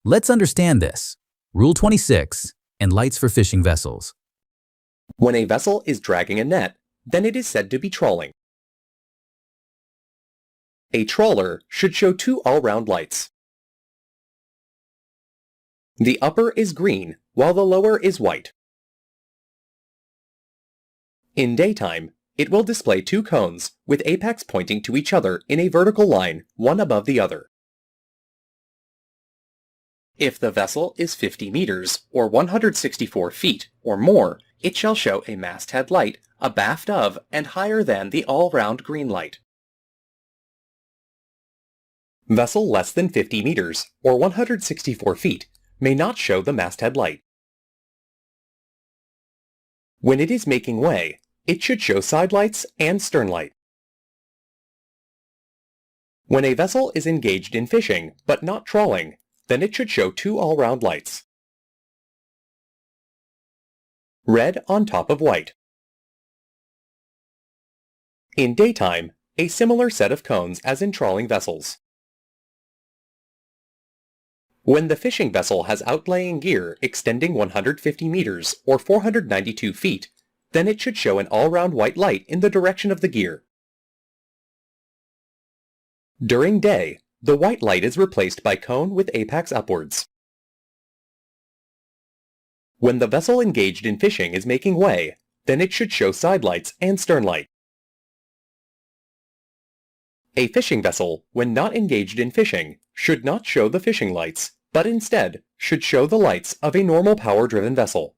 Let's understand this. Rule 26 and lights for fishing vessels. When a vessel is dragging a net, then it is said to be trawling. A trawler should show two all-round lights. The upper is green, while the lower is white. In daytime, it will display two cones with apex pointing to each other in a vertical line, one above the other. If the vessel is 50 meters, or 164 feet, or more, it shall show a masthead light abaft of and higher than the all-round green light. Vessel less than 50 meters, or 164 feet, may not show the masthead light. When it is making way, it should show side lights and stern light. When a vessel is engaged in fishing but not trawling, then it should show two all-round lights. Red on top of white. In daytime, a similar set of cones as in trawling vessels. When the fishing vessel has outlaying gear extending 150 meters or 492 feet, then it should show an all-round white light in the direction of the gear. During day, the white light is replaced by cone with apex upwards. When the vessel engaged in fishing is making way, then it should show side lights and stern light. A fishing vessel, when not engaged in fishing, should not show the fishing lights, but instead should show the lights of a normal power-driven vessel.